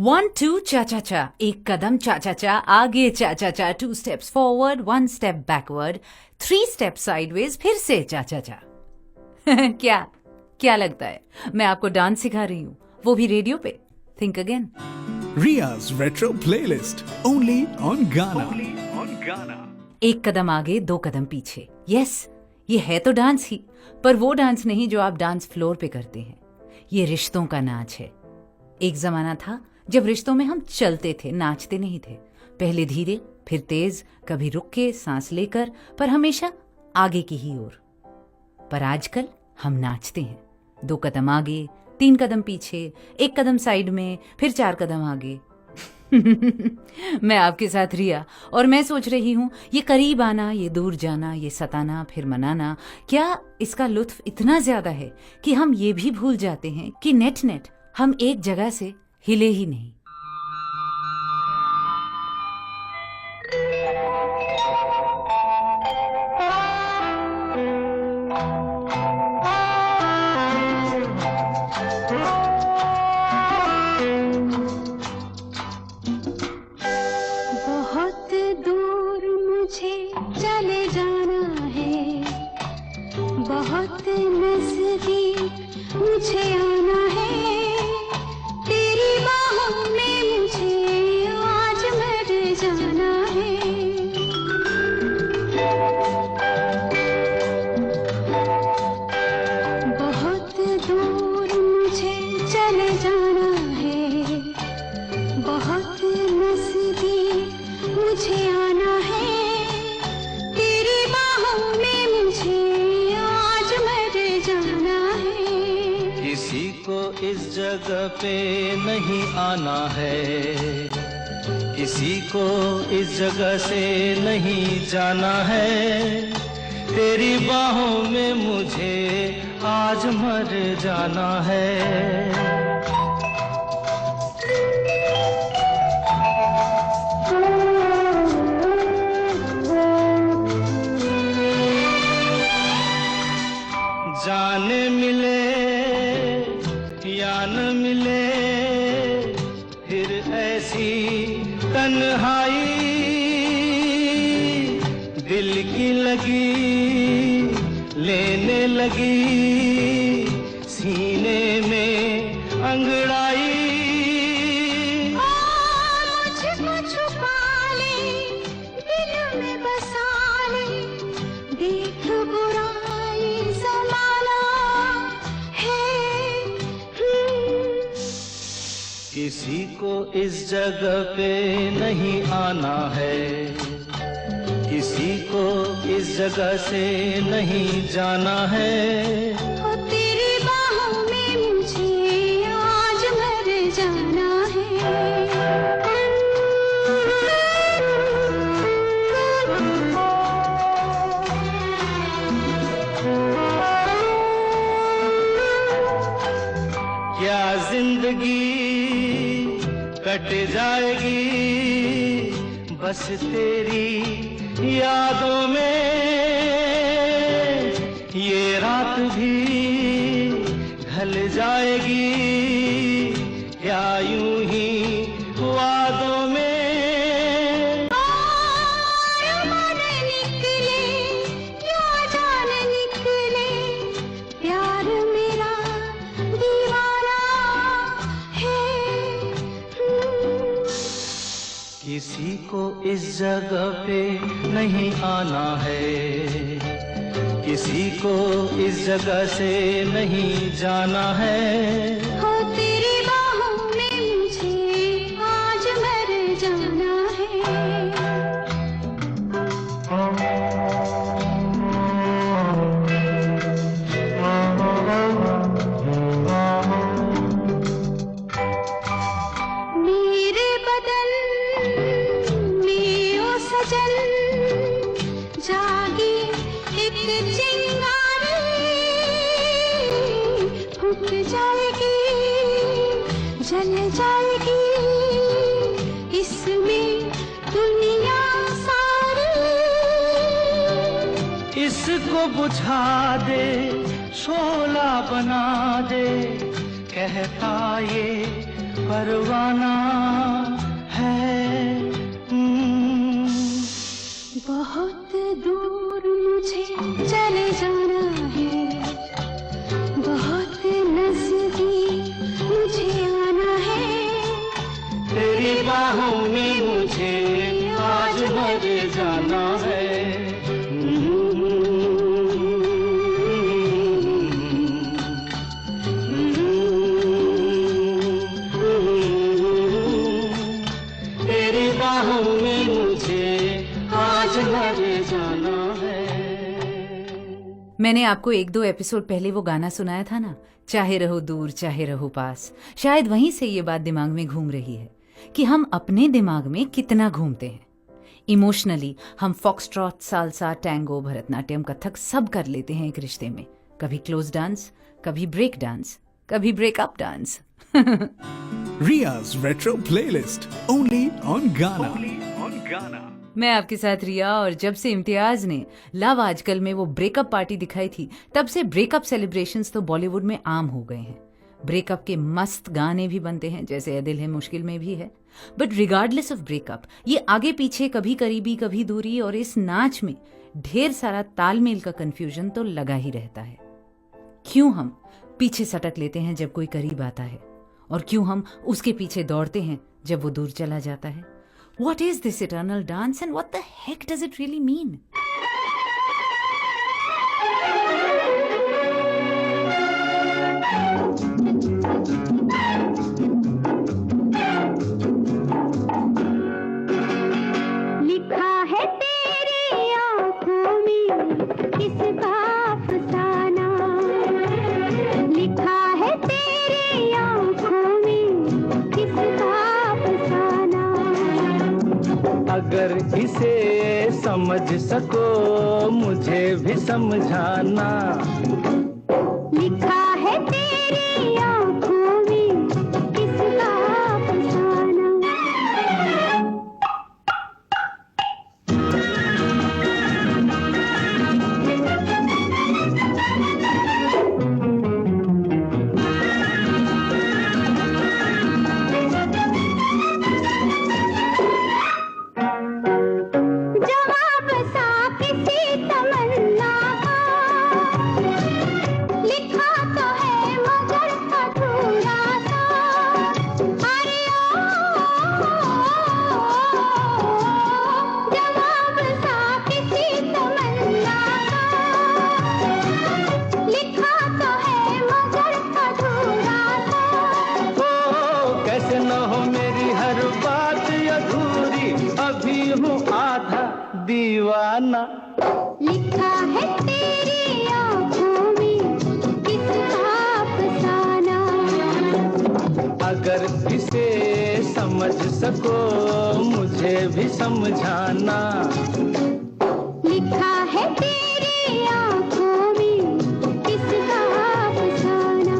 1 2 चा चा चा, एक कदम चा चा चा आगे, चा चा चा, 2 steps forward, 1 step backward, 3 steps sideways, फिर से चा चा चा। क्या क्या लगता है मैं आपको डांस सिखा रही हूँ, वो भी रेडियो पे? Think again. Ria's Retro Playlist only on Ghana. एक कदम आगे, 2 कदम पीछे। यस, ये है तो डांस ही, पर वो डांस नहीं जो आप डांस फ्लोर पे करते हैं। ये रिश्तों का नाच है। एक जमाना था जब रिश्तों में हम चलते थे, नाचते नहीं थे। पहले धीरे, फिर तेज, कभी रुक के सांस लेकर, पर हमेशा आगे की ही ओर। पर आजकल हम नाचते हैं। 2 कदम आगे, 3 कदम पीछे, 1 कदम साइड में, फिर 4 कदम आगे। मैं आपके साथ रिया, और मैं सोच रही हूँ ये करीब आना, ये दूर जाना, ये सताना फिर मनाना, क्या इसका लुत्फ इतना ज्यादा है कि हम ये भी भूल जाते हैं कि नेट हम एक जगह से हिले ही नहीं। बहुत दूर मुझे चले जाना है, बहुत नजदीक मुझे आना है। तेरी बाहों में मुझे आज मर जाना है। बहुत दूर मुझे चले जाना है, बहुत नजदीक मुझे आना है। तेरी बाहों में मुझे आज मर जाना है। किसी को इस जगह पे नहीं आना है, किसी को इस जगह से नहीं जाना है। तेरी बाहों में मुझे आज मर जाना है। जाने मिले या न मिले फिर ऐसी तन्हाई, दिल की लगी लेने लगी सीने में अंगड़ाई। मुझको छुपा ले, दिल में बसा ले, देख बुराई जमाना है। किसी को इस जगह पे नहीं आना है, किसी को इस जगह से नहीं जाना है। ओ तेरी बाहों में मुझे आज मर जाना क्या जिंदगी कट जाएगी बस तेरी यादों में, ये रात भी ढल जाएगी क्या यूं ही वादों में। मन निकले या जान निकले, प्यार मेरा दीवाना है। किसी को इस जगह पे नहीं आना है, किसी को इस जगह से नहीं जाना है। हो तेरी बाहों में मुझे आज मर जाना है। मेरे बदन में ओ सजन जागी एक चिंगारी, फूट जाएगी जल जाएगी इसमें दुनिया सारी। इसको बुझा दे शोला बना दे कहता ये परवाना तेरी बाहों में मुझे आज मर जाना है। तेरी बाहों में मुझे आज मर जाना है। मैंने आपको 1-2 एपिसोड पहले वो गाना सुनाया था ना, चाहे रहो दूर चाहे रहो पास। शायद वहीं से ये बात दिमाग में घूम रही है कि हम अपने दिमाग में कितना घूमते हैं। इमोशनली हम foxtrot, salsa, tango, Bharatanatyam, Kathak सब कर लेते हैं एक रिश्ते में। कभी क्लोज डांस, कभी ब्रेक डांस, कभी breakup dance. Ria's Retro Playlist. Only on Ghana. मैं आपके साथ रिया, और जब से इम्तियाज ने लव आजकल में वो ब्रेकअप पार्टी दिखाई थी, तब से ब्रेकअप सेलिब्रेशंस तो बॉलीवुड में आम हो गए हैं। ब्रेकअप के मस्त गाने भी बनते हैं, जैसे ए दिल है मुश्किल में भी है। बट रिगार्डलेस ऑफ ब्रेकअप, ये आगे पीछे, कभी करीबी कभी दूरी, और इस नाच में ढेर सारा तालमेल का कंफ्यूजन तो लगा ही रहता है। क्यों हम पीछे सटक लेते हैं जब कोई करीब आता है, और क्यों हम उसके पीछे दौड़ते हैं जब वो दूर चला जाता है? What is this eternal dance and what the heck does it really mean? लिखा है तेरी आँखों में किसका अफसाना, लिखा है तेरी आँखों में किसका अफसाना। अगर इसे समझ सको मुझे भी समझाना। लिखा है तेरी आँखों में किसका अफसाना। जवाब सा किसी तमन्ना का लिखा तो है मगर अधूरा सा। अरे जवाब सा किसी तमन्ना का लिखा तो है मगर अधूरा सा। ओ कैसे न हो मेरी हर बात अधूरी, अभी हूँ आधा दीवाना। लिखा है तेरी आँखों में किसका अफसाना। अगर इसे समझ सको मुझे भी समझाना। लिखा है तेरी आँखों में किसका अफसाना।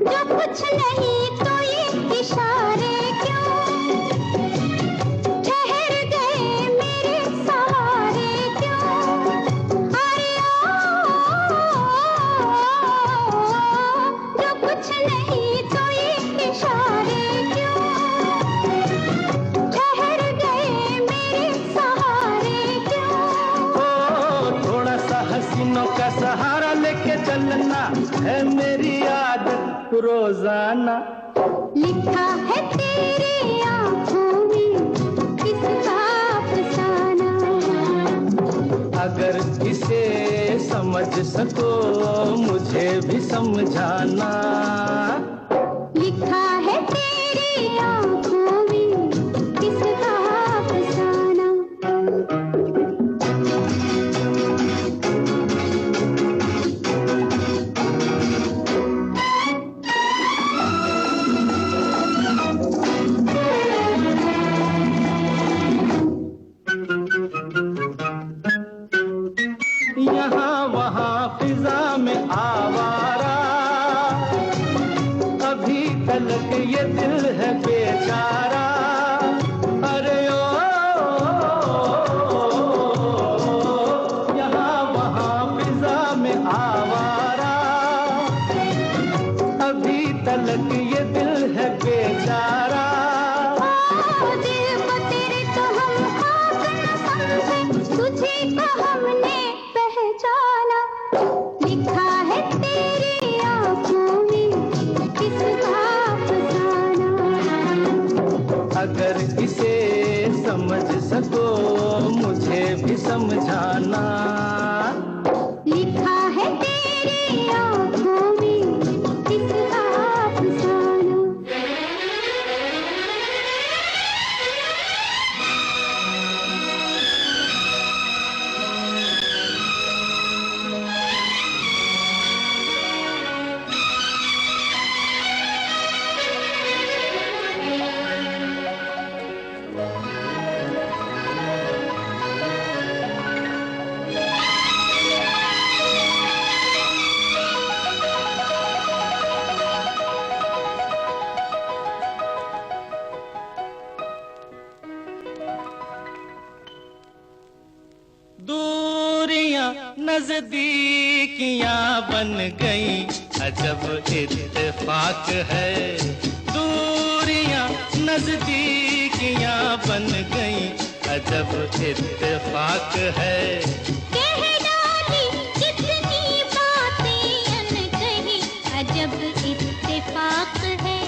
जो कुछ नहीं तो ये इशारे क्यों, ठहर गए मेरे सहारे क्यों। अरे जो कुछ नहीं तो ये इशारे क्यों, ठहर गए मेरे सहारे क्यों। ओ थोड़ा सा हसीनों का सहारा लेके चलना है मेरी आदत रोजाना। लिखा है तेरी आँखों में किसका अफसाना। अगर इसे समझ सको मुझे भी समझाना। लिखा है तेरी आँखों में किसका अफसाना। यहाँ वहाँ फिजा में आवारा, अभी तलक ये दिल है बेचारा। अरे ओ यहाँ वहाँ फिजा में आवारा, अभी तलक बालक ये दिल है बेचारा। दिल को तेरे तो हम खाक न समझे, तुझे तो हमने पहचाना। लिखा है तेरी आंखों में किसका अफसाना। अगर इसे समझ सको मुझे भी समझाना। लिखा है तेरी आंखों में किसका अफसाना। दूरियां नजदीकियां बन गई, अजब इत्तेफाक है। दूरियां नजदीकियां बन गई, अजब इत्तेफाक है। कह डाली कितनी बातें अनकही, अजब इत्तेफाक है।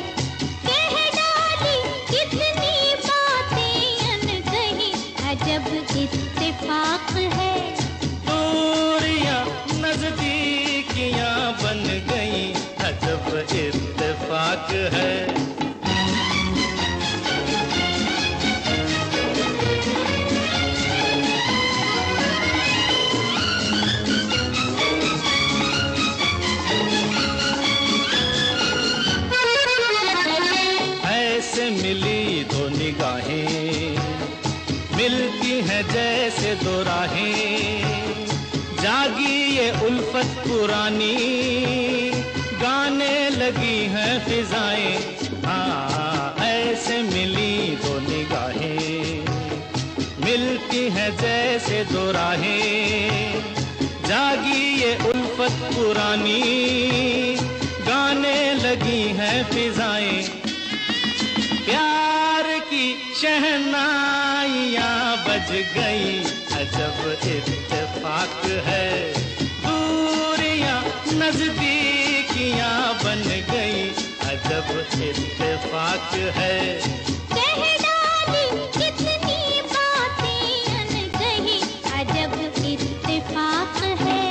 कह डाली कितनी बातें अनकही, अजब इत्तेफाक है। दूरियां नजदीकियां बन गई, अजब इत्तेफाक है। ऐसे मिली दो निगाहें, मिलती हैं जैसे दो राहें। जागी ये उल्फत पुरानी, गाने लगी हैं फिजाएं। ऐसे मिली दो निगाहें, मिलती हैं जैसे दो राहें। जागी ये उल्फत पुरानी, गाने लगी हैं फिजाएं। प्यार की शहनाइयां बज गई, अजब इत्तेफाक है। दूरियां नजदीकियां बन गई, अजब इत्तेफाक है। कह डाली कितनी बातें अनकही, अजब इत्तेफाक है।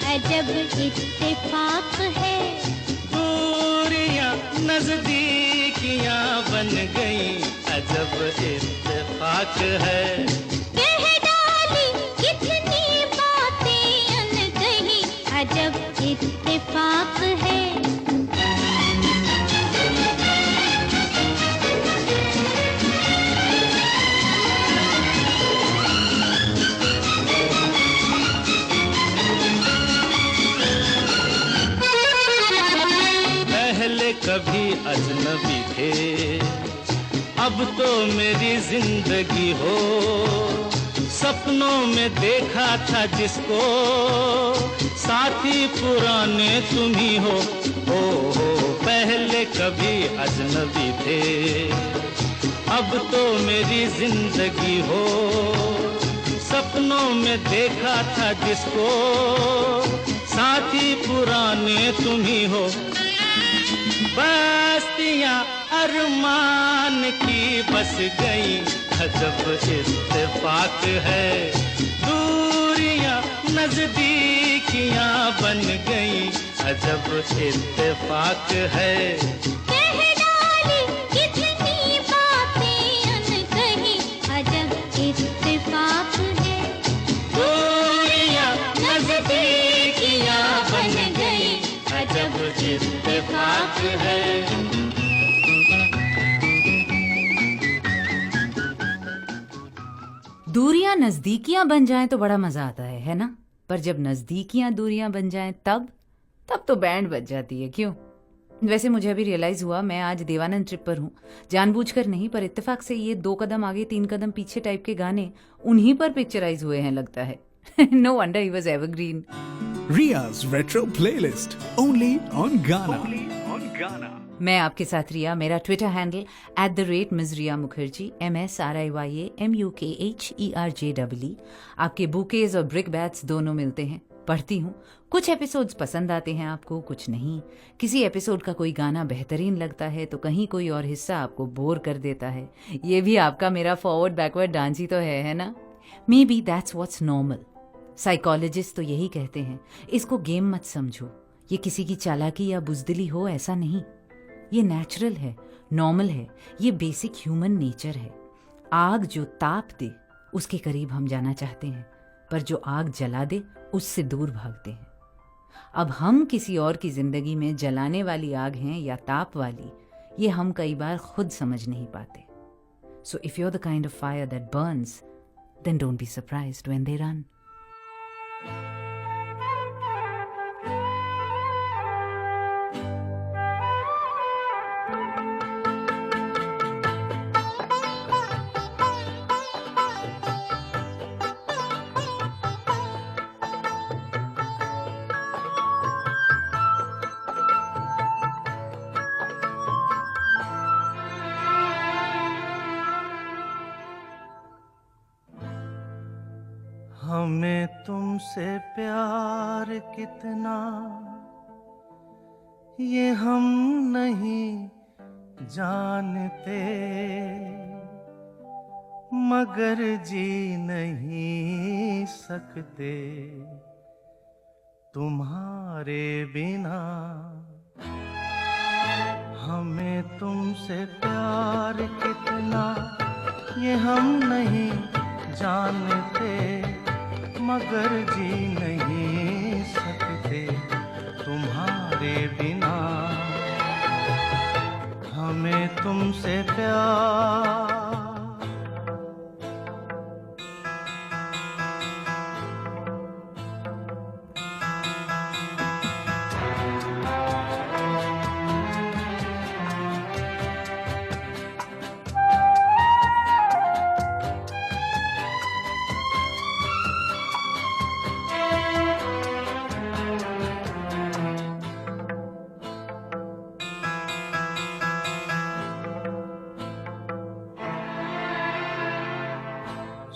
अजब इत्तेफाक है। दूरियां नजदीकियां बन गई, अजब इत्तेफाक है। कह डाली कितनी बातें अनकही, अजब इत्तेफाक है। कभी अजनबी थे, अब तो मेरी जिंदगी हो। सपनों में देखा था जिसको, साथी पुराने तुम ही हो। पहले कभी अजनबी थे, अब तो मेरी जिंदगी हो। सपनों में देखा था जिसको, साथी पुराने तुम ही हो। बस्तियां अरमान की बस गई, अजब इत्तेफाक है। दूरियां नजदीकियां बन गई, अजब इत्तेफाक है। कह डाली कितनी बातें अनकही, अजब इत्तेफाक है। दूरियां नजदीकियां बन गई, अजब इत्तेफाक है। दूरियां नजदीकियां बन जाएं तो बड़ा मजा आता है ना? पर जब नजदीकियां दूरियां बन जाएं तब तो बैंड बज जाती है, क्यों? वैसे मुझे अभी रियलाइज हुआ मैं आज देवानंद ट्रिप पर हूँ, जानबूझकर नहीं पर इत्तेफाक से ये 2 कदम आगे 3 कदम पीछे टाइप के गाने उन्हीं पर पिक्चराइज हुए हैं लगता है। No wonder he was evergreen. Ria's Retro Playlist, only on Ghana. मैं आपके साथ रिया, मेरा Twitter handle @Ms Riya Mukherjee, MSRIAMUKHERJEE। आपके बुकेज और ब्रिक बैट्स दोनों मिलते हैं, पढ़ती हूँ। कुछ एपिसोड्स पसंद आते हैं आपको, कुछ नहीं। किसी एपिसोड का कोई गाना बेहतरीन लगता है तो कहीं कोई और हिस्सा आपको बोर कर देता है। ये भी आपका मेरा फॉरवर्ड बैकवर्ड डांस ही तो है ना? May be that's what's normal. Psychologist तो यही कहते हैं, इसको गेम मत समझो, ये किसी की चालाकी या बुजदिली हो ऐसा नहीं। ये नेचुरल है, नॉर्मल है, ये बेसिक ह्यूमन नेचर है। आग जो ताप दे उसके करीब हम जाना चाहते हैं, पर जो आग जला दे उससे दूर भागते हैं। अब हम किसी और की जिंदगी में जलाने वाली आग हैं या ताप वाली, ये हम कई बार खुद समझ नहीं पाते। So if you are the kind of fire that burns, then don't be surprised when they run. हमें तुमसे प्यार कितना ये हम नहीं जानते, मगर जी नहीं सकते तुम्हारे बिना। हमें तुमसे प्यार कितना ये हम नहीं जानते, मगर जी नहीं सकते तुम्हारे बिना। हमें तुमसे प्यार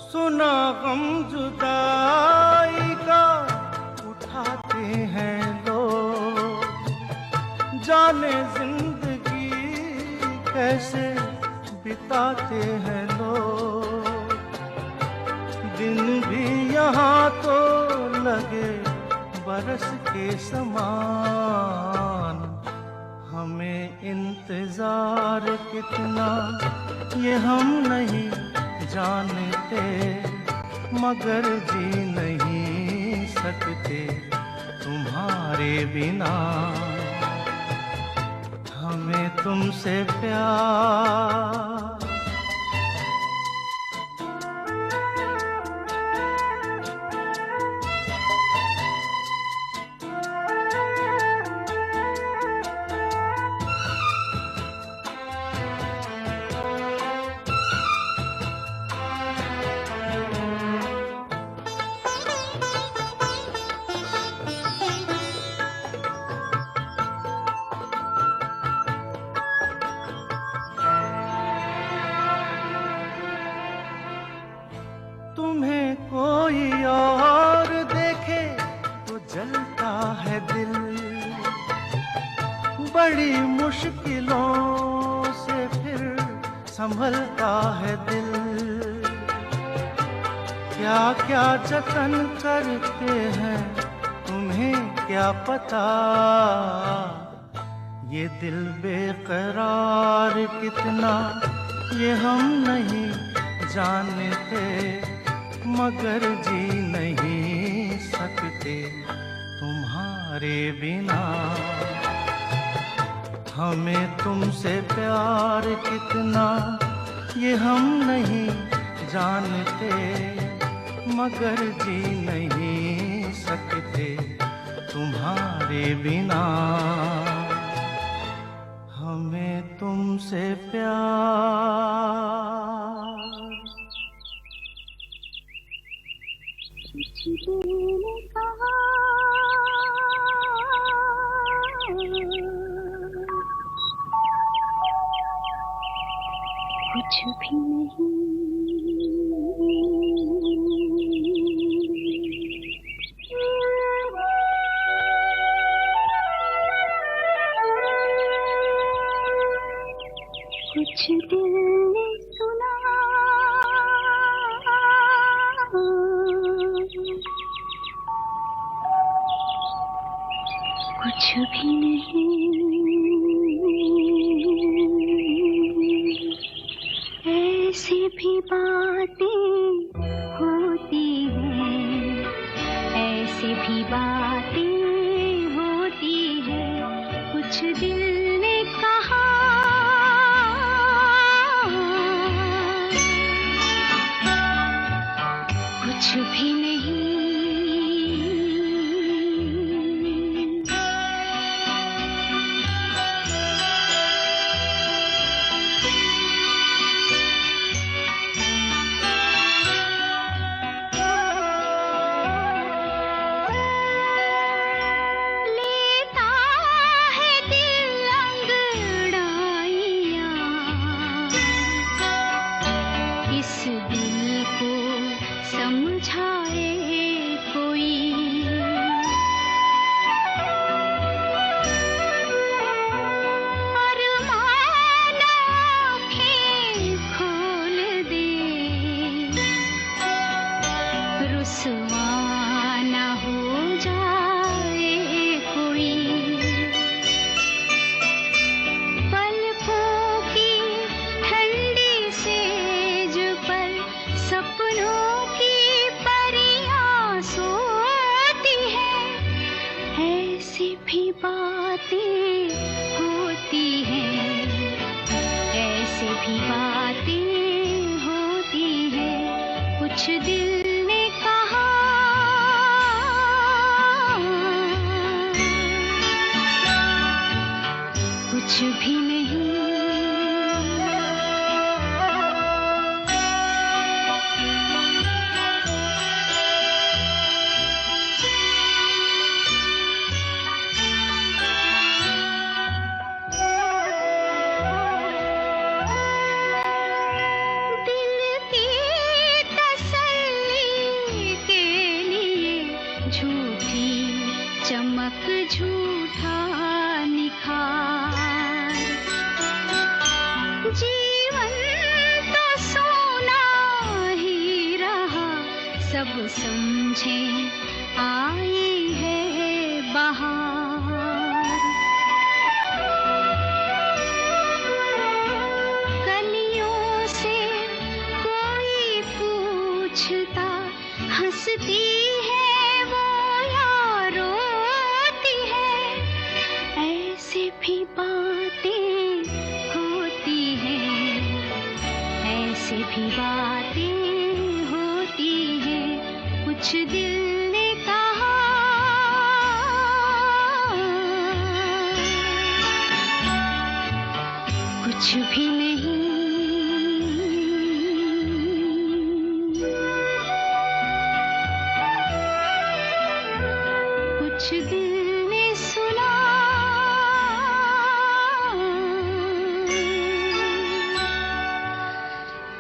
सुना गम जुदाई का उठाते हैं लोग, जाने जिंदगी कैसे बिताते हैं लोग। दिन भी यहाँ तो लगे बरस के समान, हमें इंतजार कितना ये हम नहीं जानते, मगर जी नहीं सकते तुम्हारे बिना। हमें तुमसे प्यार तुम्हें कोई और देखे तो जलता है दिल, बड़ी मुश्किलों से संभलता है दिल, क्या क्या जतन करते हैं तुम्हें क्या पता, ये दिल बेकरार कितना ये हम नहीं जानते, मगर जी नहीं सकते तुम्हारे बिना। हमें तुमसे प्यार कितना ये हम नहीं जानते, मगर जी नहीं सकते तुम्हारे बिना। हमें तुमसे प्यार। कुछ दिल ने कहा कुछ भी नहीं, कुछ दिल ने सुना कुछ भी नहीं, ऐसी भी बातें होती हैं, ऐसी भी बातें होती हैं, कुछ दिल ने कहा कुछ भी नहीं। लेता है दिल अंगड़ाइयाँ, इस दिल को समझाए कोई, अरमान आँखें खोल दे, रुसवा न हो जाए कोई, पलकों की ठंडी सेज पर सपनों की परियां सोती हैं, ऐसी भी बातें होती हैं, ऐसी भी बातें होती हैं, कुछ दिल ने कहा कुछ भी नहीं। दिल की तसल्ली के लिए झूठी चमक झूठा निखार, जीवन तो सोना ही रहा, सब समझे आई है बहार, कलियों से कोई पूछता हंसती है वो या रोती है, ऐसी भी बातें होती हैं, ऐसी भी बातें होती हैं, कुछ दिल ने कहा कुछ भी नहीं। कुछ दिल ने सुना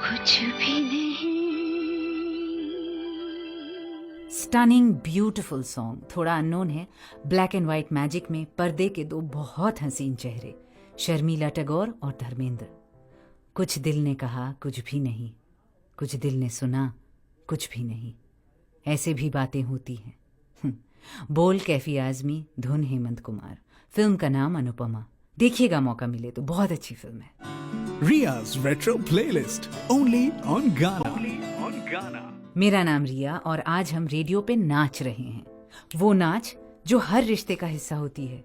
कुछ भी नहीं। स्टनिंग ब्यूटीफुल सॉन्ग, थोड़ा अननोन है। ब्लैक एंड व्हाइट मैजिक में पर्दे के दो बहुत हसीन चेहरे, शर्मिला टैगोर और धर्मेंद्र। कुछ दिल ने कहा कुछ भी नहीं, कुछ दिल ने सुना कुछ भी नहीं, ऐसे भी बातें होती हैं। बोल कैफी आजमी, धुन हेमंत कुमार, फिल्म का नाम अनुपमा। देखिएगा मौका मिले तो, बहुत अच्छी फिल्म है। Ria's Retro Playlist, only on Ghana. मेरा नाम रिया और आज हम रेडियो पे नाच रहे हैं, वो नाच जो हर रिश्ते का हिस्सा होती है।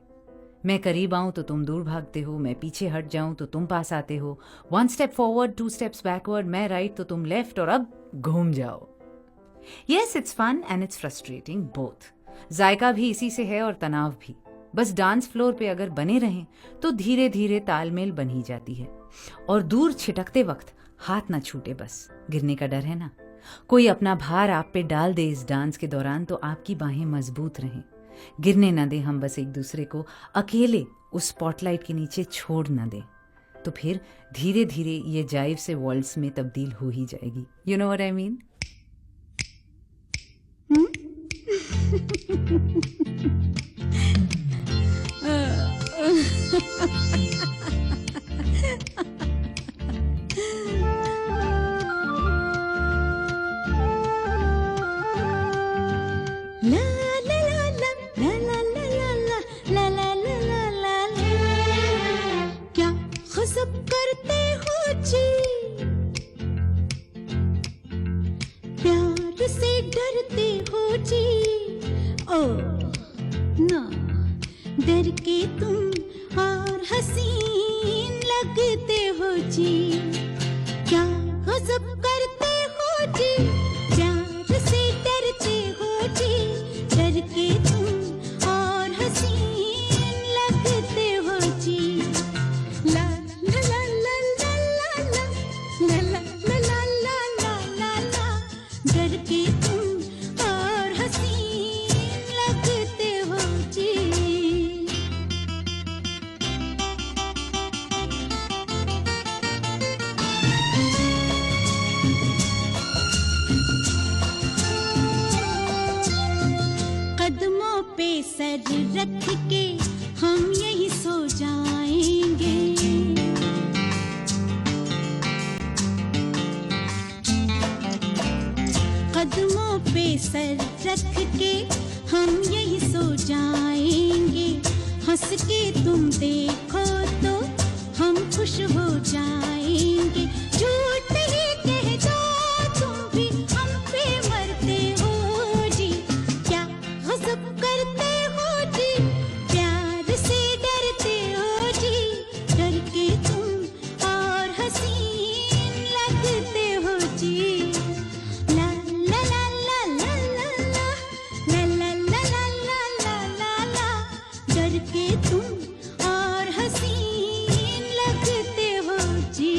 मैं करीब आऊं तो तुम दूर भागते हो, मैं पीछे हट जाऊं तो तुम पास आते हो, 1 स्टेप फॉरवर्ड 2 स्टेप्स बैकवर्ड, मैं राइट तो तुम लेफ्ट, और अब घूम जाओ। Yes, it's fun and it's frustrating both. जायका भी इसी से है और तनाव भी। बस डांस फ्लोर पे अगर बने रहें तो धीरे धीरे तालमेल बन ही जाती है। और दूर छिटकते वक्त हाथ ना छूटे, बस गिरने का डर है ना। कोई अपना भार आप पे डाल दे इस डांस के दौरान तो आपकी बाहें मजबूत रहें, गिरने ना दे। हम बस एक दूसरे को अकेले उस स्पॉटलाइट के नीचे छोड़ ना दे, तो फिर धीरे धीरे ये जाइव से वॉल्ट्स में तब्दील हो ही जाएगी। You know what I mean? क्या गज़ब करते हो जी, प्यार से डरते हो जी। ओ ना, डर के तुम और हसीन लगते हो जी। क्या गज़ब करते हो जी, प्यार से डरते हो जी। डर के तुम और हसीन लगते हो जी। ला ला ला ला ला ला ला ला ला ला ला ला ला ला। डर के तुम और हसीन लगते हो जी। कदमों पे सर रख के हम यही सो जाएंगे। कदमों पे सर रख के हम यही सो जाएंगे। हंस के तुम देखो तो हम खुश हो जाएंगे। झूठ ही कह दो तुम भी हम पे मरते हो जी। क्या गज़ब करते हो जी, प्यार से डरते हो जी। डर के तुम और हसीन लगते हो जी। ला ला ला ला ला ला ला ला ला ला ला ला ला ला। डर के तुम और हसीन लगते हो जी।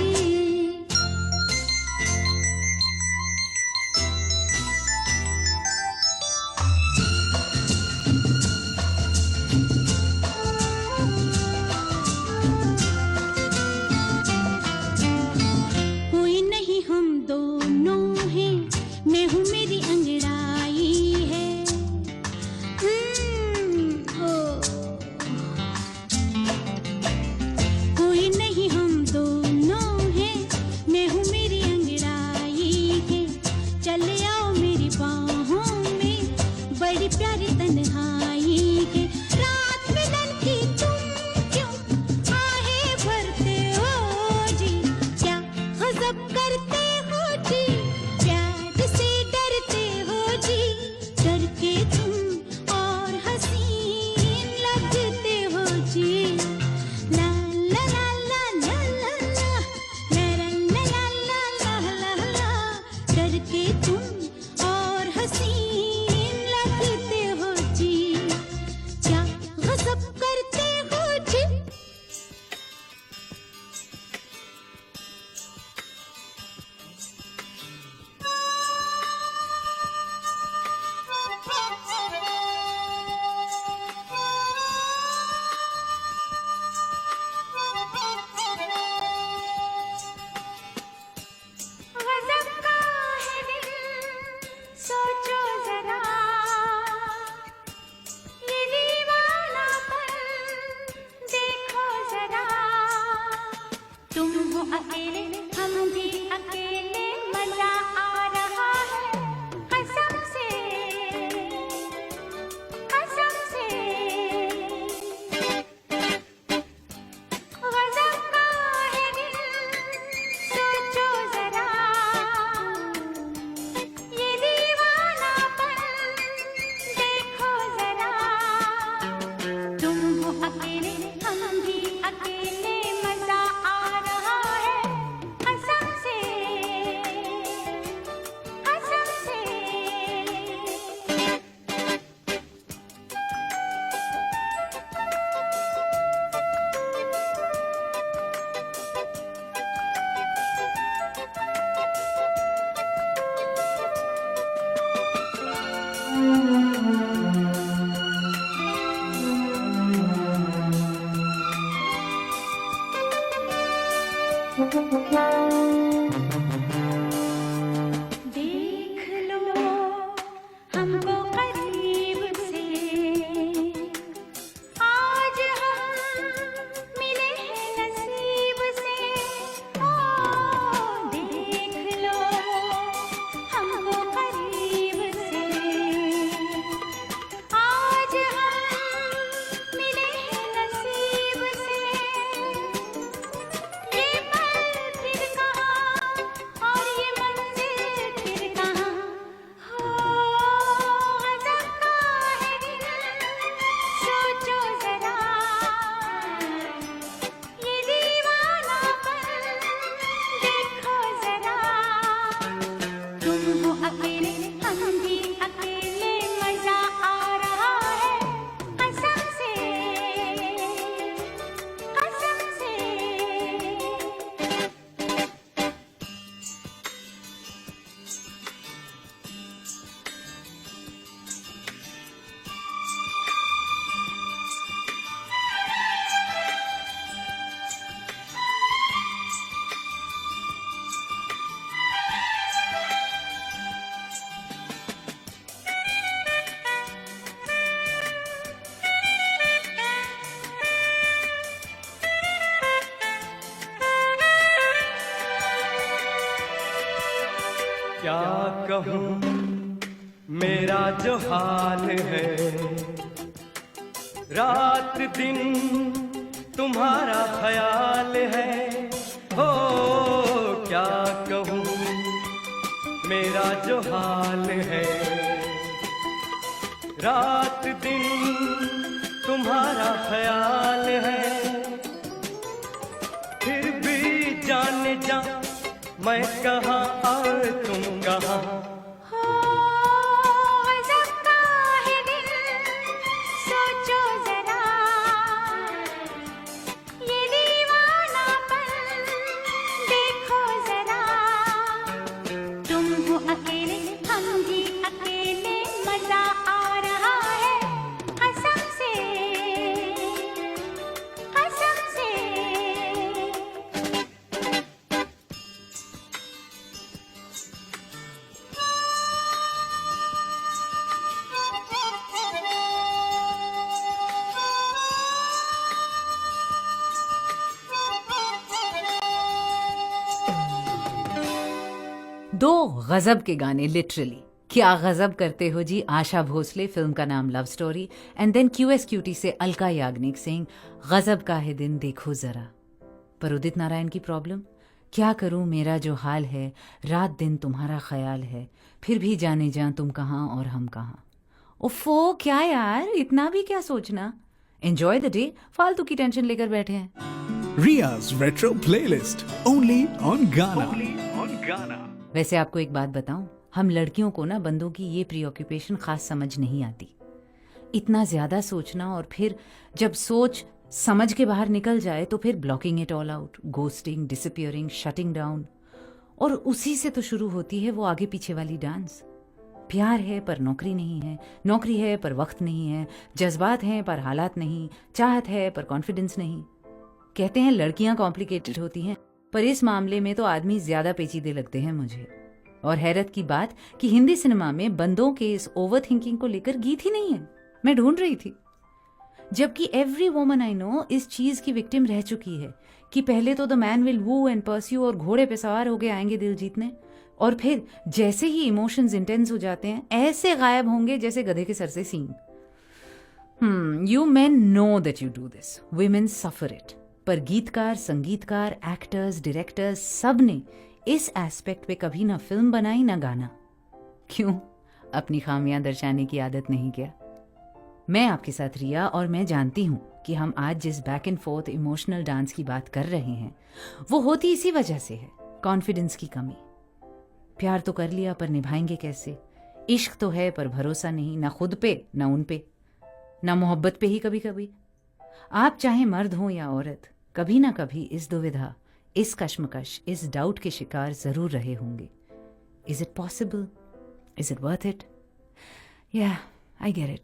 देख लो हमको करीब से, आज हम मिले हैं नसीब से। ओ देख लो हमको करीब से, आज हम मिले हैं नसीब से। ये पल फिर कहाँ और ये मंजिल फिर कहाँ, हो गज़ब का है दिल, सोचो ज़रा ये दीवानापन, देखो ज़रा। तुम हो अकेले हम भी अकेले, मज़ा आ रहा है कसम से, कसम से। क्या कहूँ मेरा जो हाल है, रात दिन तुम्हारा ख्याल है। हो क्या कहूँ मेरा जो हाल है, रात दिन तुम्हारा ख्याल है। फिर भी जाने जा मैं कहाँ और तुम कहाँ, हो गज़ब का है दिल, सोचो ज़रा ये दीवानापन, देखो ज़रा। तुम हो अकेले हम भी अकेले, मज़ा आ रहा है कसम से, कसम से। दो गजब के गाने लिटरली। क्या गजब करते हो जी। आशा भोसले, फिल्म का नाम love story, and then QSQT से अलका याग्निक सिंह, गजब का है दिन देखो जरा। पर उदित नारायण की प्रॉब्लम, क्या करूं मेरा जो हाल है, रात दिन तुम्हारा ख्याल है, फिर भी जाने जा तुम कहाँ और हम कहाँ। उफ़ो क्या यार, इतना भी क्या सोचना। एंजॉय द डे, फालतू की टेंशन लेकर बैठे हैं। Ria's Retro Playlist, only on Ghana. वैसे आपको एक बात बताऊं, हम लड़कियों को ना बंदों की ये प्रीऑक्यूपेशन खास समझ नहीं आती। इतना ज्यादा सोचना, और फिर जब सोच समझ के बाहर निकल जाए तो फिर blocking it all out, ghosting, disappearing, shutting down. और उसी से तो शुरू होती है वो आगे पीछे वाली डांस। प्यार है पर नौकरी नहीं है, नौकरी है पर वक्त नहीं है, जज्बात हैं पर हालात नहीं, चाहत है पर कॉन्फिडेंस नहीं। कहते हैं लड़कियां कॉम्प्लिकेटेड होती हैं, पर इस मामले में तो आदमी ज्यादा पेचीदे लगते हैं मुझे। और हैरत की बात कि हिंदी सिनेमा में बंदों के इस ओवर थिंकिंग को लेकर गीत ही नहीं है। मैं ढूंढ रही थी, जबकि एवरी वुमन आई नो इस चीज की विक्टिम रह चुकी है कि पहले तो the man will woo and pursue, और घोड़े पे सवार होके आएंगे दिल जीतने, और फिर जैसे ही इमोशंस इंटेंस हो जाते हैं ऐसे गायब होंगे जैसे गधे के सर से सींग। You men know that you do this, women suffer it. पर गीतकार, संगीतकार, एक्टर्स, डायरेक्टर्स, सब ने इस एस्पेक्ट पे कभी ना फिल्म बनाई ना गाना। क्यों? अपनी खामियां दर्शाने की आदत नहीं क्या? मैं आपके साथ रिया, और मैं जानती हूं कि हम आज जिस back and fourth emotional dance की बात कर रहे हैं वो होती इसी वजह से है, कॉन्फिडेंस की कमी। प्यार तो कर लिया पर निभाएंगे कैसे? इश्क तो है पर भरोसा नहीं, ना खुद पे ना उन पे, ना मोहब्बत पे ही कभी कभी। आप चाहे मर्द हो या औरत, कभी ना कभी इस दुविधा, इस कश्मकश, इस डाउट के शिकार जरूर रहे होंगे। Is it possible? Is it worth it? या आई गेट इट।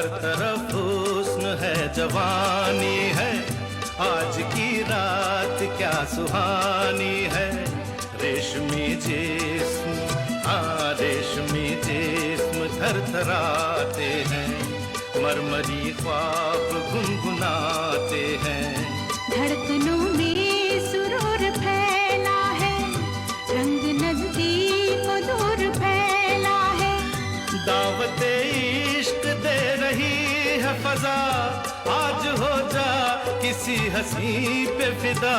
हर तरफ हुस्न है, जवानी है, आज की रात क्या सुहानी है। रेशमी जिस्म, हाँ रेशमी जिस्म थरथराते हैं, मरमरी ख्वाब गुनगुनाते हैं। धड़कनों में सुरूर फैला है, रंग नजदीक दूर फैला है। दावते इश्क दे रही है फजा, आज हो जा किसी हंसी पे फिदा।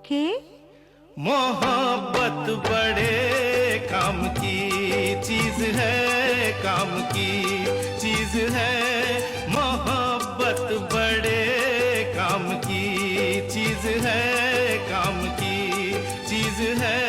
के मोहब्बत बड़े काम की चीज है, काम की चीज है। मोहब्बत बड़े काम की चीज है, काम की चीज है।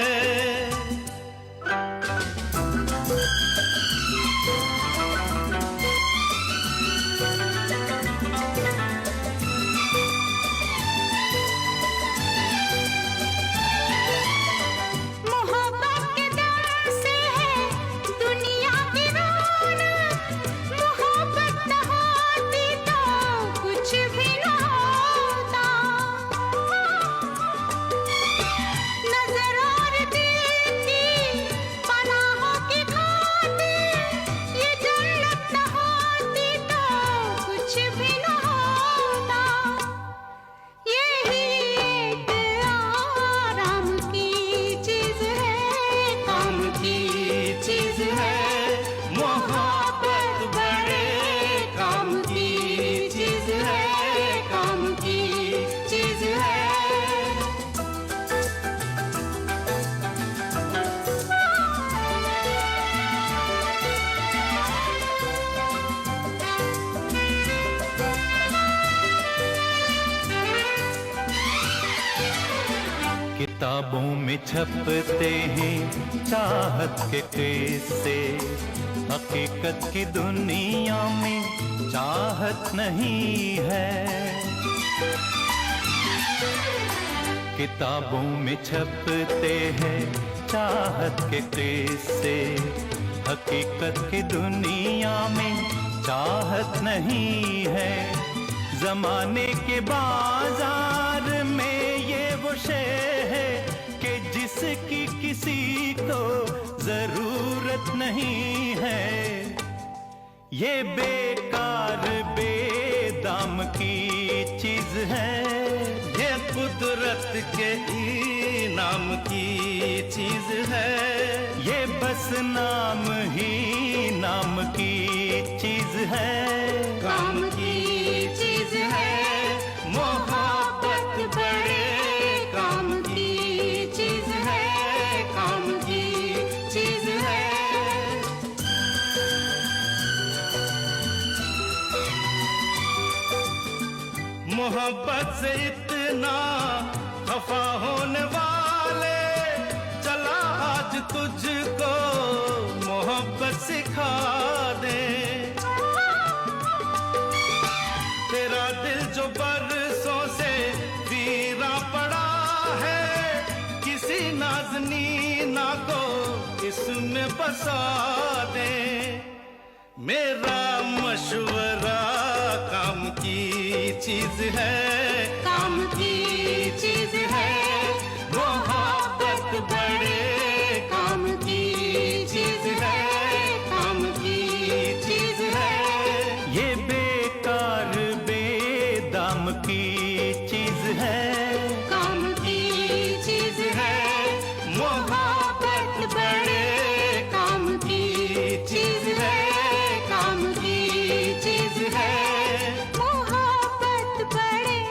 किताबों में छपते हैं चाहत के किस्से, हकीकत की दुनिया में चाहत नहीं है। किताबों में छपते हैं चाहत के किस्से, हकीकत की दुनिया में चाहत नहीं है। जमाने के बाजार में ये वो शे है कि जिसकी किसी को जरूरत नहीं है। ये बेकार बेदाम की चीज है, ये कुदरत के इनाम की चीज है। ये बस नाम ही नाम की चीज है, काम की चीज है। मोहब्बत बड़े काम की चीज है, काम की चीज है। मोहब्बत से इतना खफा होने वाले, चला आज तुझको मोहब्बत सिखा दे। तेरा दिल जो बरसों से वीरा पड़ा है, किसी नाज़नीना को इसमें बसा दे। मेरा मशवरा काम की चीज है, काम की चीज है। मोहब्बत बड़े काम की चीज है, काम की चीज है। ये बेकार बेदाम की चीज है, काम की चीज है। मोहब्बत बड़े काम की चीज है, काम की चीज है। मोहब्बत बड़े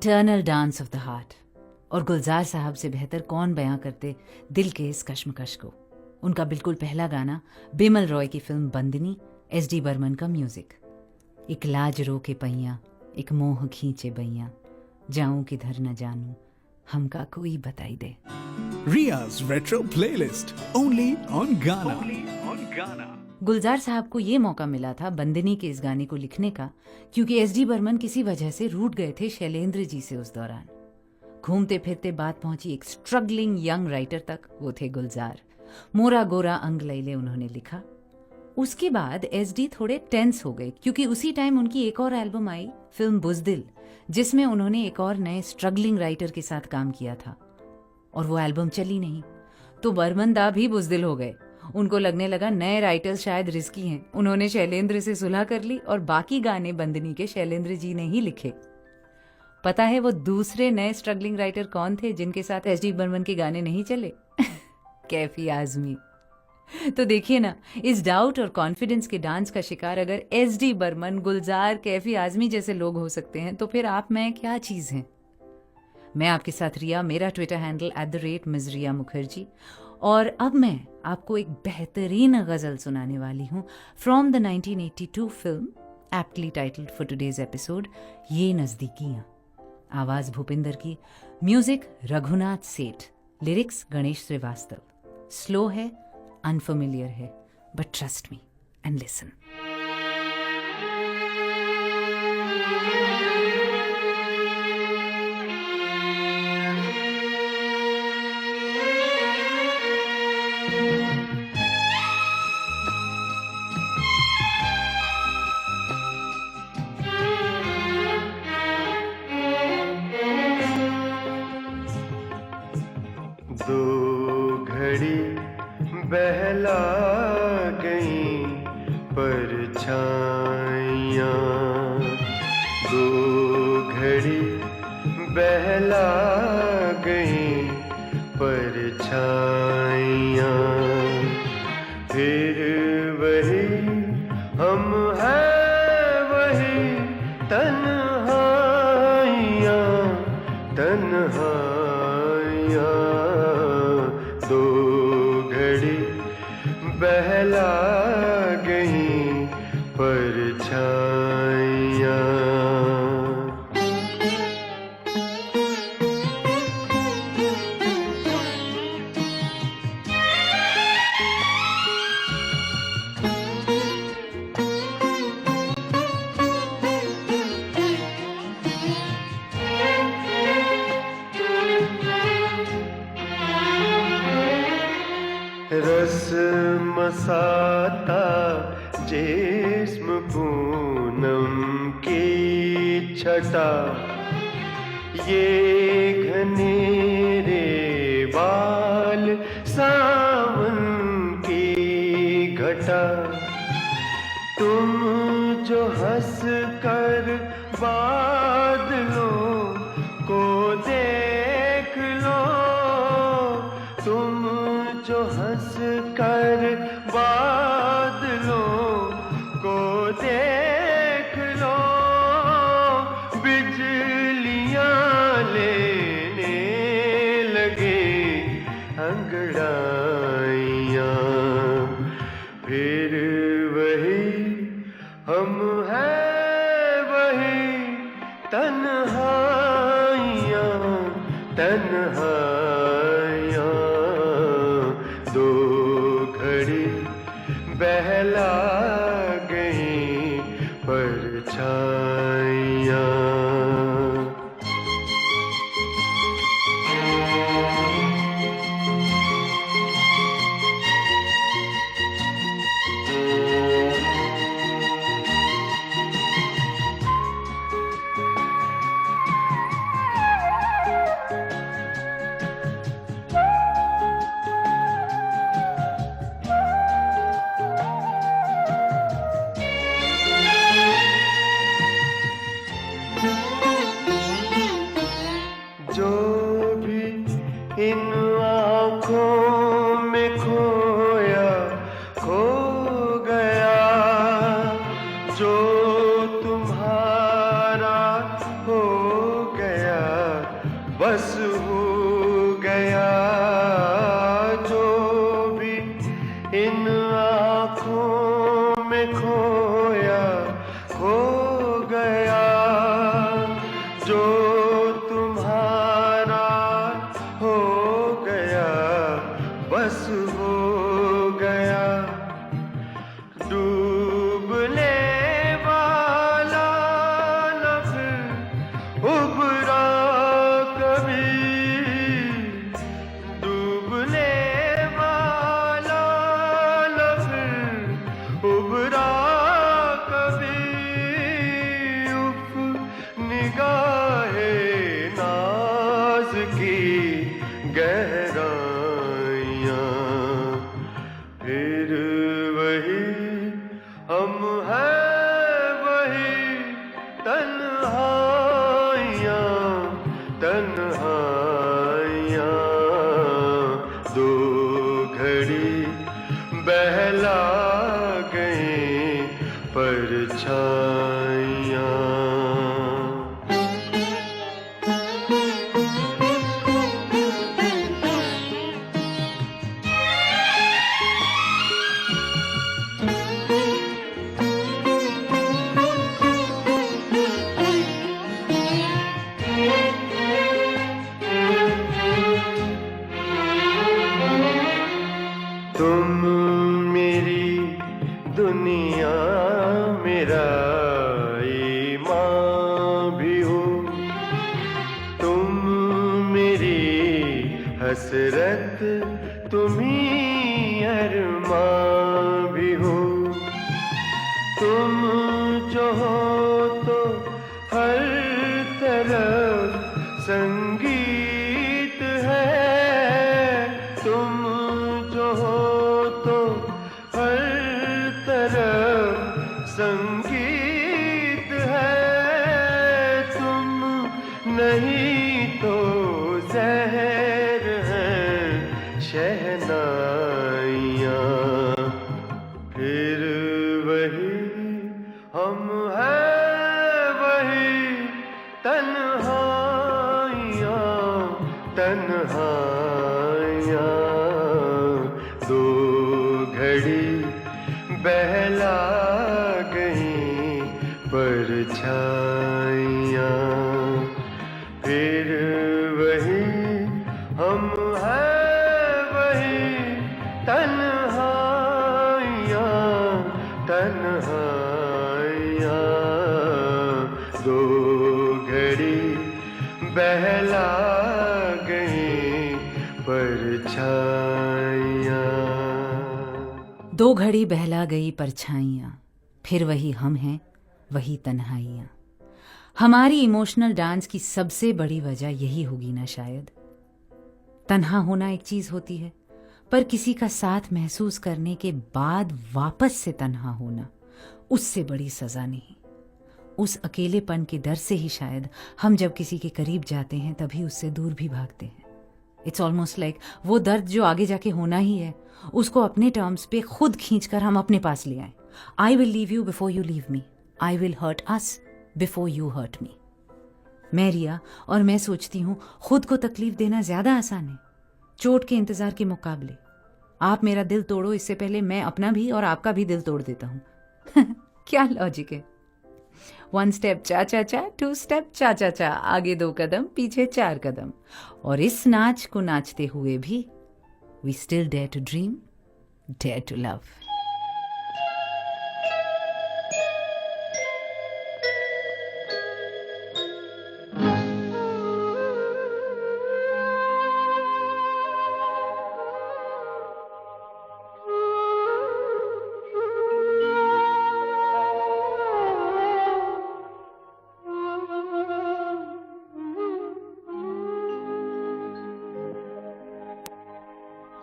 eternal dance of the heart. और गुलजार साहब से बेहतर कौन बयां करते दिल के इस कश्मकश को। उनका बिल्कुल पहला गाना बिमल रॉय की फिल्म बंदिनी, एस.डी. बर्मन का म्यूजिक। एक लाज रो के पैया, एक मोह खींचे बैया, जाऊं किधर न जानू, हमका कोई बताई दे। Ria's Retro Playlist, only on Ghana. गुलजार साहब को ये मौका मिला था बंदिनी के इस गाने को लिखने का, क्योंकि एस.डी. बर्मन किसी वजह से रूठ गए थे शैलेंद्र जी से उस दौरान। घूमते फिरते बात पहुंची एक स्ट्रगलिंग यंग राइटर तक, वो थे गुलजार। मोरा गोरा अंग लैले उन्होंने लिखा। उसके बाद एस.डी. थोड़े टेंस हो गए, क्योंकि उसी टाइम उनकी एक और एल्बम आई, फिल्म बुज़दिल, जिसमें उन्होंने एक और नए स्ट्रगलिंग राइटर के साथ काम किया था, और वो एल्बम चली नहीं। तो बर्मन दा भी बुज़दिल हो गए। उनको लगने लगा नए राइटर्स शायद रिस्की हैं। उन्होंने शैलेंद्र से सुलह कर ली और बाकी गाने बंदिनी के शैलेंद्र जी ने ही लिखे। पता है वो दूसरे नए स्ट्रगलिंग राइटर कौन थे जिनके साथ एस.डी. बर्मन के गाने नहीं चले? कैफी आजमी। तो देखिए ना, इस डाउट और कॉन्फिडेंस के डांस का शिकार अगर एस.डी. बर्मन, गुलजार, कैफी आजमी जैसे लोग हो सकते हैं, तो फिर आप मैं क्या चीज़ हैं। मैं आपके साथ रिया, मेरा ट्विटर हैंडल @MsRia मुखर्जी। और अब मैं आपको एक बेहतरीन गज़ल सुनाने वाली हूँ from the 1982 film, aptly titled for today's episode, ये नज़दीकियाँ। आवाज़ भूपिंदर की, म्यूजिक रघुनाथ सेठ, लिरिक्स गणेश श्रीवास्तव। स्लो है, अनफेमिलियर है, but trust me and listen. दो घड़ी बहला गई परछाइयाँ, दो घड़ी बहला गई परछाइयाँ, फिर वही हम हैं, वही तन्हाइयाँ, तन्हाइयाँ। दो घड़ी बहला गई परछाइयाँ। रस मसाता जिस्म पूनम की छटा, ये घनेरे बाल सावन की घटा, तुम जो हंस कर बादलों को देख लो, तुम जो हंस कर बादलों को देख लो, बिजलियां लेने लगे अंगड़ाइयाँ, फिर वही हम हैं, वही तन्हाइयाँ, तन्हाइयाँ। दो घड़ी बहला गई परछाइयाँ। इन आँखों में खोया खो गया, जो तुम्हारा हो गया बस हो गया। डूबने वाला न फिर उबरा कभी, डूबने वाला न फिर उबरा कभी। उफ निगाहे नाज की गहराइयाँ, फिर वही हम हैं, वही तन्हाइयाँ तन्हाइयाँ। दो घड़ी बहला गई परछाइयाँ। तुम मेरी दुनिया, मेरा ईमान भी हो। तुम मेरी हसरत, तुम्ही अरमान भी हो। तुम जो हो तो हर तरफ संगीत है। तुम जो हो तो हर तरफ संगीत है। तुम नहीं तो ज़हर है शहनाइयाँ, फिर वही हम हैं, वही तन्हाइयाँ तन्हाइयाँ। दो घड़ी बहला गई परछाइयाँ, फिर वही हम हैं, वही तन्हाइयाँ तन्हाइयाँ। दो घड़ी बहला गई परछाइयाँ। दो घड़ी बहला गई परछाइयाँ, फिर वही हम हैं, वही तन्हाइयाँ। हमारी इमोशनल डांस की सबसे बड़ी वजह यही होगी ना शायद। तन्हा होना एक चीज होती है, पर किसी का साथ महसूस करने के बाद वापस से तन्हा होना, उससे बड़ी सजा नहीं। उस अकेलेपन के डर से ही शायद हम जब किसी के करीब जाते हैं तभी उससे दूर भी भागते हैं। इट्स ऑलमोस्ट लाइक वो दर्द जो आगे जाके होना ही है, उसको अपने टर्म्स पे खुद खींचकर हम अपने पास ले आए। I will leave you before you leave me, I will hurt us before you hurt me. मैं रिया, और मैं सोचती हूँ खुद को तकलीफ देना ज्यादा आसान है चोट के इंतजार के मुकाबले। आप मेरा दिल तोड़ो इससे पहले मैं अपना भी और आपका भी दिल तोड़ देता हूँ। क्या लॉजिक है। 1 स्टेप चा चा चा, 2 स्टेप चा चा चा, आगे 2 कदम पीछे 4 कदम। और इस नाच को नाचते हुए भी we still dare to dream, dare to love.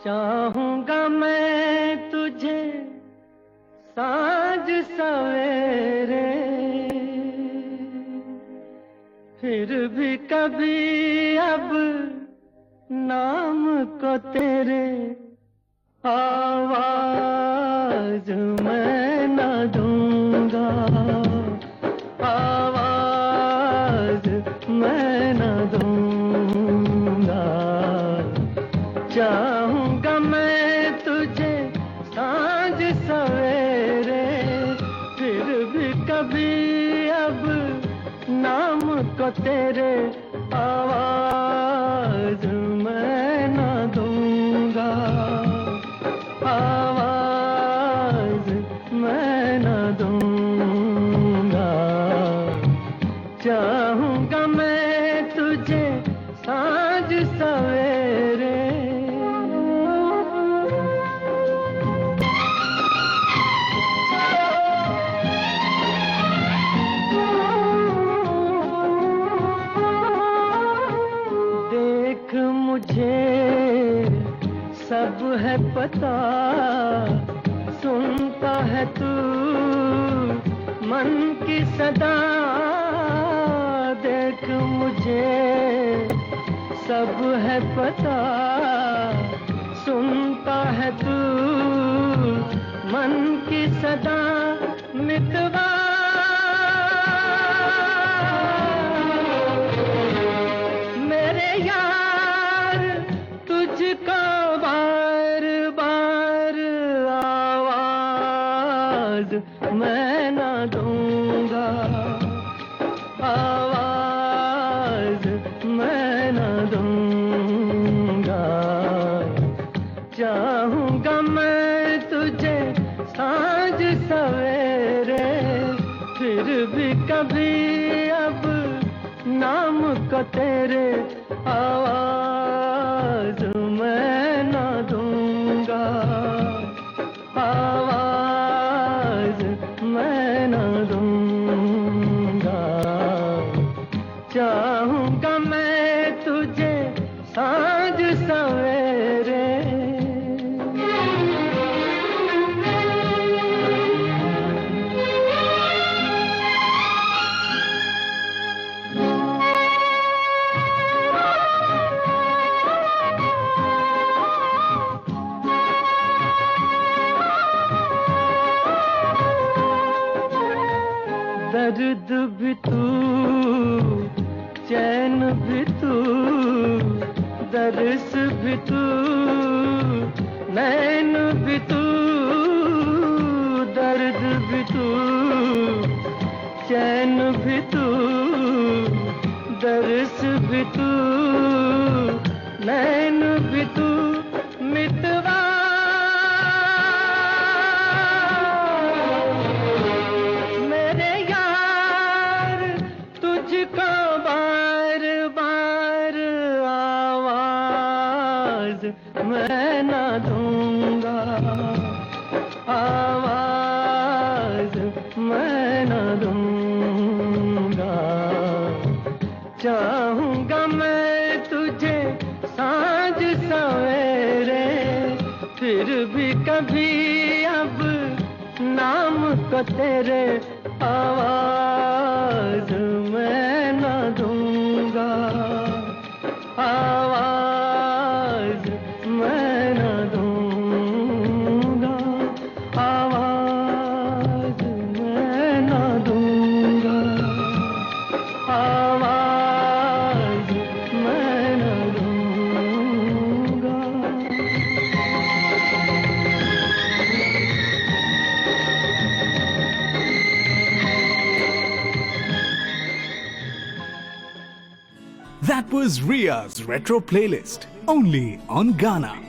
चाहूंगा मैं तुझे साँझ सवेरे, फिर भी कभी अब नाम को तेरे आवाज मैं न दूंगा, आवाज मैं न दूंगा। चाहूंगा मैं तुझे को तेरे आवाज मैं ना दूंगा, आवाज मैं ना दूंगा। चाहूंगा मैं तुझे सांझ सवेरे, देख मुझे सब है पता, सुनता है तू मन की सदा। देख मुझे सब है पता, सुनता है तू मन की सदा। मितवा मेरे यार तुझको बार बार आवाज मैं ना दूंगा, आवाज मैं ना दूंगा। चाहूंगा मैं तुझे सांझ सवेरे, फिर भी कभी अब नाम को तेरे आवाज मैं ना दूंगा, आवाज मैं ना दूंगा। चाहूंगा मैं तुझे सांझ सवेरे। दर्द भी तू, चैन भी तू, दर्स भी तू, नैन भी तू। दर्द भी तू, चैन भी तू, दर्स भी तू, नैन भी तू। मितवा मेरे यार तुझको बार बार आवाज मैं ना दूंगा, आवाज मैं ना दूंगा। चाहूंगा मैं तुझे सांझ सवेरे, फिर भी कभी अब नाम को तेरे आवाज मैं ना दूंगा, आवाज मैं ना दूंगा, आवाज मैं ना दूंगा, आवाज मैं ना दूंगा। That was Ria's Retro Playlist, only on Ghana.